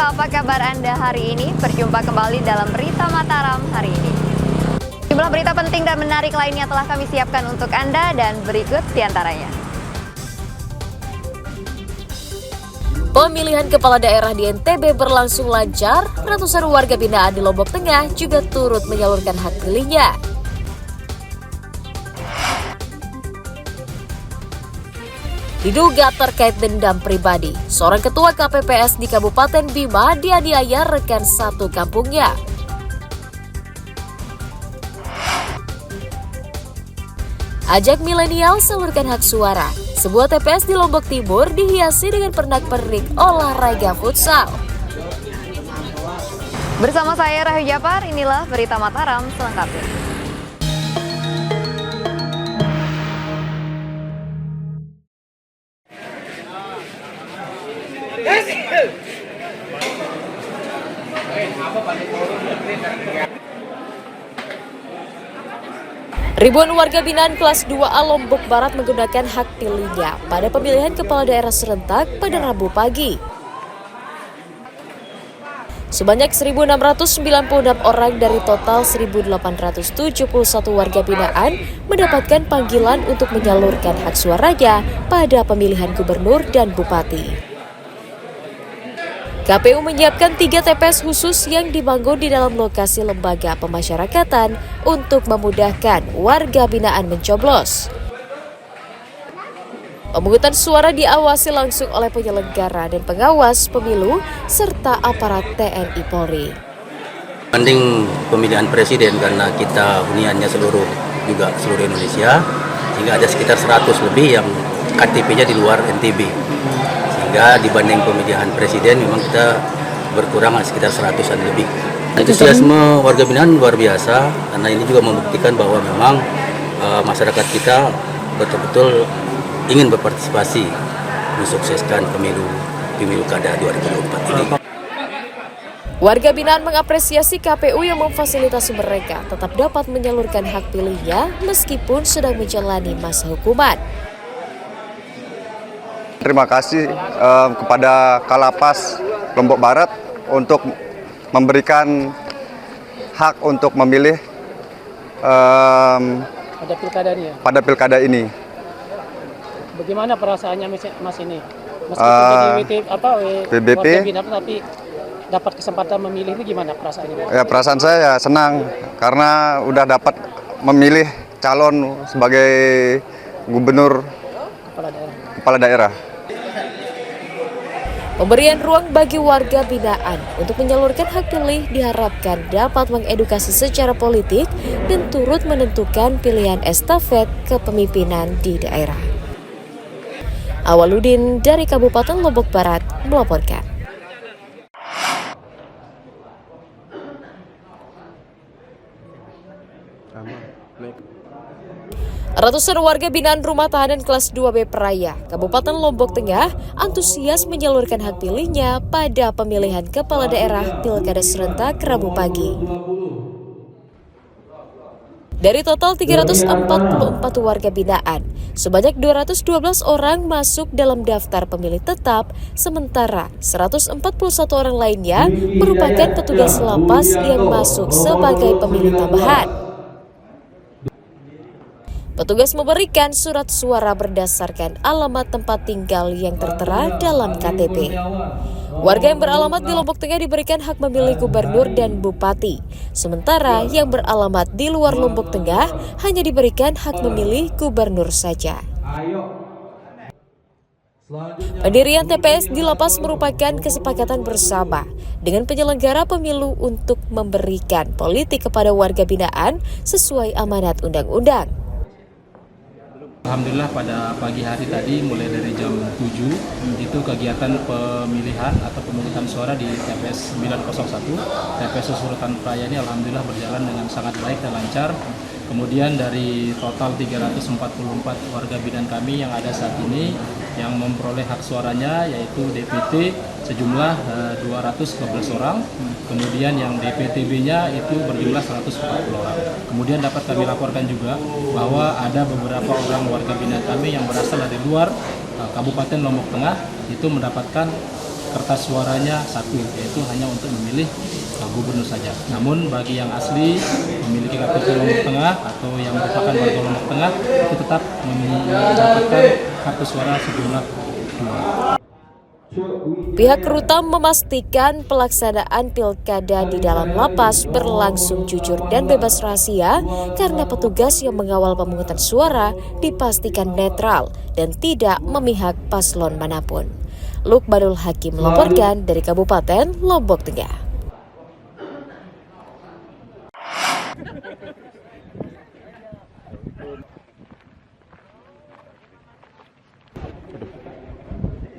apa kabar Anda hari ini? Berjumpa kembali dalam Berita Mataram hari ini. Jumlah berita penting dan menarik lainnya telah kami siapkan untuk Anda dan berikut diantaranya. Pemilihan kepala daerah di NTB berlangsung lancar, ratusan warga binaan di Lombok Tengah juga turut menyalurkan hak pilihnya. Diduga terkait dendam pribadi, seorang ketua KPPS di Kabupaten Bima dianiaya rekan satu kampungnya. Ajak milenial salurkan hak suara. Sebuah TPS di Lombok Timur dihiasi dengan pernak-pernik olahraga futsal. Bersama saya Rahayu Japar, inilah Berita Mataram selengkapnya. Ribuan warga binaan kelas 2A Lombok Barat menggunakan hak pilihnya pada pemilihan kepala daerah serentak pada Rabu pagi. Sebanyak 1.696 orang dari total 1.871 warga binaan mendapatkan panggilan untuk menyalurkan hak suaranya pada pemilihan gubernur dan bupati. KPU menyiapkan 3 TPS khusus yang dibangun di dalam lokasi lembaga pemasyarakatan untuk memudahkan warga binaan mencoblos. Pemungutan suara diawasi langsung oleh penyelenggara dan pengawas pemilu serta aparat TNI Polri. Banding pemilihan presiden karena kita huniannya seluruh Indonesia, sehingga ada sekitar 100 lebih yang KTP-nya di luar NTB. Sehingga dibanding pemilihan presiden memang kita berkurang sekitar 100-an lebih. Antusiasme warga binaan luar biasa karena ini juga membuktikan bahwa memang masyarakat kita betul-betul ingin berpartisipasi mensukseskan pemilu kada 2024 ini. Warga binaan mengapresiasi KPU yang memfasilitasi mereka tetap dapat menyalurkan hak pilihnya meskipun sedang menjalani masa hukuman. Terima kasih kepada Kalapas Lombok Barat untuk memberikan hak untuk memilih pada pilkada ini. Bagaimana perasaannya Mas ini? Meskipun jadi PBP, tapi dapat kesempatan memilih itu gimana perasaannya? Ya, perasaan saya ya senang karena udah dapat memilih calon sebagai gubernur kepala daerah. Pemberian ruang bagi warga binaan untuk menyalurkan hak pilih diharapkan dapat mengedukasi secara politik dan turut menentukan pilihan estafet kepemimpinan di daerah. Awaludin dari Kabupaten Lombok Barat melaporkan. Ratusan warga binaan rumah tahanan kelas 2B Peraya, Kabupaten Lombok Tengah, antusias menyalurkan hak pilihnya pada pemilihan kepala daerah Pilkada serentak Rabu pagi. Dari total 344 warga binaan, sebanyak 212 orang masuk dalam daftar pemilih tetap, sementara 141 orang lainnya merupakan petugas lapas yang masuk sebagai pemilih tambahan. Petugas memberikan surat suara berdasarkan alamat tempat tinggal yang tertera dalam KTP. Warga yang beralamat di Lombok Tengah diberikan hak memilih gubernur dan bupati, sementara yang beralamat di luar Lombok Tengah hanya diberikan hak memilih gubernur saja. Pendirian TPS di lapas merupakan kesepakatan bersama dengan penyelenggara pemilu untuk memberikan politik kepada warga binaan sesuai amanat undang-undang. Alhamdulillah pada pagi hari tadi mulai dari jam 7 itu kegiatan pemilihan atau pemungutan suara di TPS 901 TPS Susurutan Peraya ini alhamdulillah berjalan dengan sangat baik dan lancar. Kemudian dari total 344 warga binaan kami yang ada saat ini yang memperoleh hak suaranya yaitu DPT sejumlah 212 orang, kemudian yang DPTB-nya itu berjumlah 140 orang. Kemudian dapat kami laporkan juga bahwa ada beberapa orang warga binaan kami yang berasal dari luar Kabupaten Lombok Tengah itu mendapatkan kertas suaranya satu, yaitu hanya untuk memilih gubernur saja. Namun bagi yang asli memiliki KTP Lombok Tengah atau yang merupakan warga Lombok Tengah itu tetap mendapatkan kartu suara sejumlah 2. Pihak Rutam memastikan pelaksanaan pilkada di dalam lapas berlangsung jujur dan bebas rahasia karena petugas yang mengawal pemungutan suara dipastikan netral dan tidak memihak paslon manapun. Lukmanul Hakim melaporkan dari Kabupaten Lombok Tengah.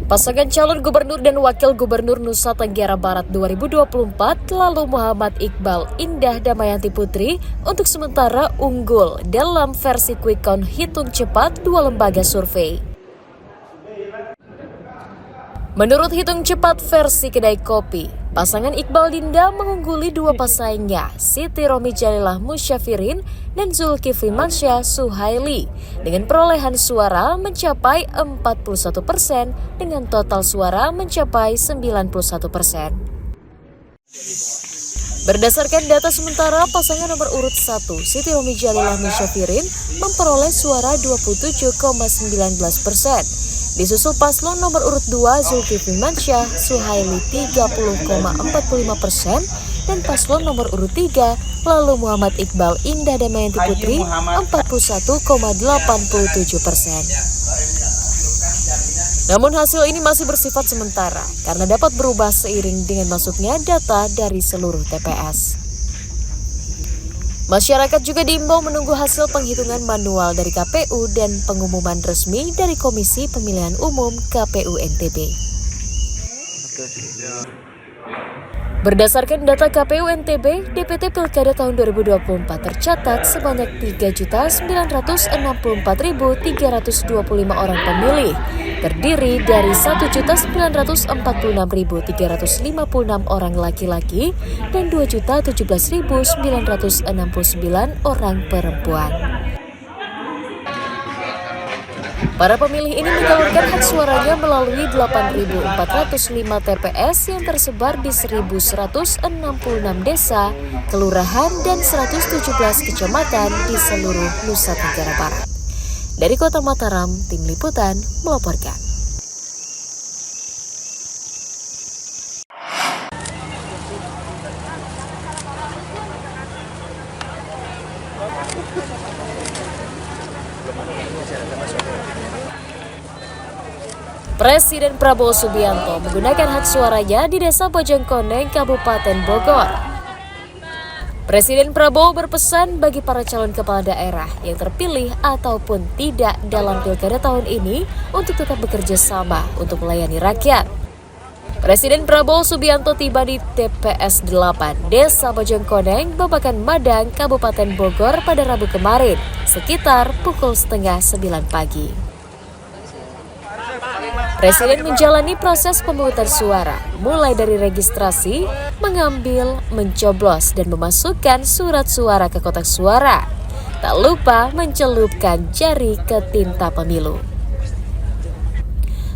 Pasangan calon gubernur dan wakil gubernur Nusa Tenggara Barat 2024 lalu Muhammad Iqbal Indah Damayanti Putri untuk sementara unggul dalam versi quick count hitung cepat 2 lembaga survei. Menurut hitung cepat versi kedai kopi, pasangan Iqbal Dinda mengungguli 2 pesaingnya, Siti Romi Jalilah Musyafirin dan Zulkifli Mansyah Suhaili, dengan perolehan suara mencapai 41% dengan total suara mencapai 91%. Berdasarkan data sementara, pasangan nomor urut 1, Siti Romi Jalilah Musyafirin, memperoleh suara 27,19%. Disusul paslon nomor urut 2 Zulkifli Mansyah Suhaili 30,45% dan paslon nomor urut 3 lalu Muhammad Iqbal Indah Damayanti Putri 41,87%. Namun hasil ini masih bersifat sementara karena dapat berubah seiring dengan masuknya data dari seluruh TPS. Masyarakat juga diimbau menunggu hasil penghitungan manual dari KPU dan pengumuman resmi dari Komisi Pemilihan Umum KPU NTB. Berdasarkan data KPU NTB, DPT Pilkada tahun 2024 tercatat sebanyak 3.964.325 orang pemilih, terdiri dari 1.946.356 orang laki-laki dan 2.017.969 orang perempuan. Para pemilih ini menyalurkan hak suaranya melalui 8.405 TPS yang tersebar di 1.166 desa, kelurahan, dan 117 kecamatan di seluruh Nusa Tenggara Barat. Dari Kota Mataram, Tim Liputan melaporkan. Presiden Prabowo Subianto menggunakan hak suaranya di Desa Bojongkoneng, Kabupaten Bogor. Presiden Prabowo berpesan bagi para calon kepala daerah yang terpilih ataupun tidak dalam pilkada tahun ini untuk tetap bekerja sama untuk melayani rakyat. Presiden Prabowo Subianto tiba di TPS 8 Desa Bojongkoneng, Babakan Madang, Kabupaten Bogor pada Rabu kemarin, sekitar pukul 8:30 pagi. Presiden menjalani proses pemungutan suara, mulai dari registrasi, mengambil, mencoblos, dan memasukkan surat suara ke kotak suara. Tak lupa mencelupkan jari ke tinta pemilu.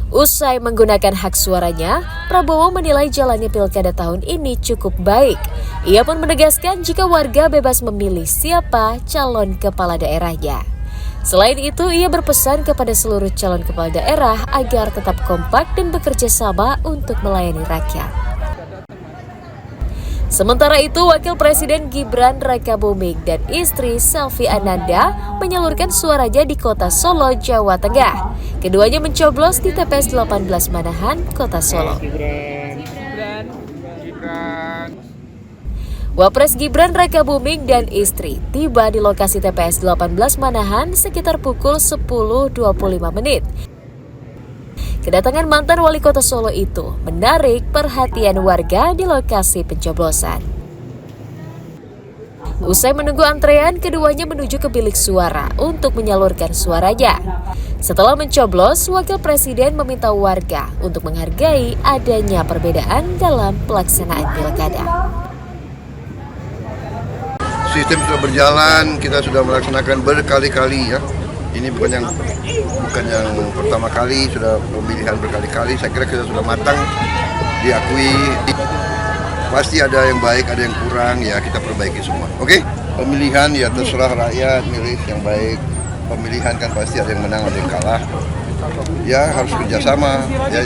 Usai menggunakan hak suaranya, Prabowo menilai jalannya pilkada tahun ini cukup baik. Ia pun menegaskan jika warga bebas memilih siapa calon kepala daerahnya. Selain itu, ia berpesan kepada seluruh calon kepala daerah agar tetap kompak dan bekerja sama untuk melayani rakyat. Sementara itu, Wakil Presiden Gibran Rakabuming dan istri Selvi Ananda menyalurkan suaranya di Kota Solo, Jawa Tengah. Keduanya mencoblos di TPS 18 Manahan, Kota Solo. Wapres Gibran Rakabuming dan istri tiba di lokasi TPS 18 Manahan sekitar pukul 10.25 menit. Kedatangan mantan wali kota Solo itu menarik perhatian warga di lokasi pencoblosan. Usai menunggu antrean, keduanya menuju ke bilik suara untuk menyalurkan suaranya. Setelah mencoblos, Wakil Presiden meminta warga untuk menghargai adanya perbedaan dalam pelaksanaan pilkada. Sistem sudah berjalan, kita sudah melaksanakan berkali-kali ya. Ini bukan yang pertama kali, sudah pemilihan berkali-kali. Saya kira kita sudah matang diakui. Pasti ada yang baik, ada yang kurang, ya kita perbaiki semua. Oke? Pemilihan ya terserah rakyat milih yang baik. Pemilihan kan pasti ada yang menang, ada yang kalah. Ya harus kerjasama. Ya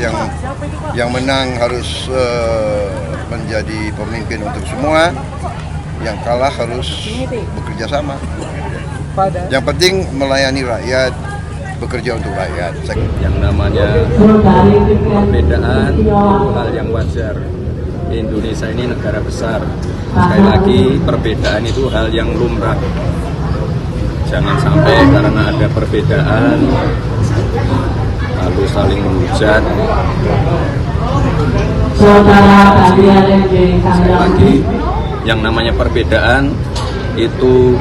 yang menang harus menjadi pemimpin untuk semua. Yang kalah harus bekerja sama. Yang penting melayani rakyat, bekerja untuk rakyat. Yang namanya perbedaan itu hal yang wajar. Indonesia ini negara besar. Sekali lagi, perbedaan itu hal yang lumrah. Jangan sampai karena ada perbedaan lalu saling menghujat. Sekali lagi, yang namanya perbedaan itu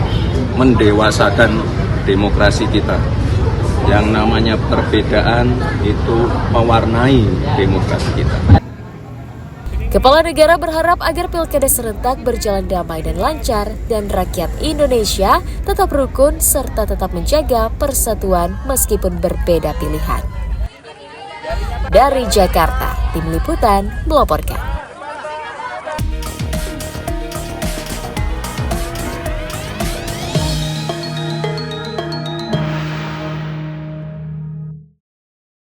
mendewasakan demokrasi kita. Yang namanya perbedaan itu mewarnai demokrasi kita. Kepala negara berharap agar pilkada serentak berjalan damai dan lancar dan rakyat Indonesia tetap rukun serta tetap menjaga persatuan meskipun berbeda pilihan. Dari Jakarta, Tim Liputan melaporkan.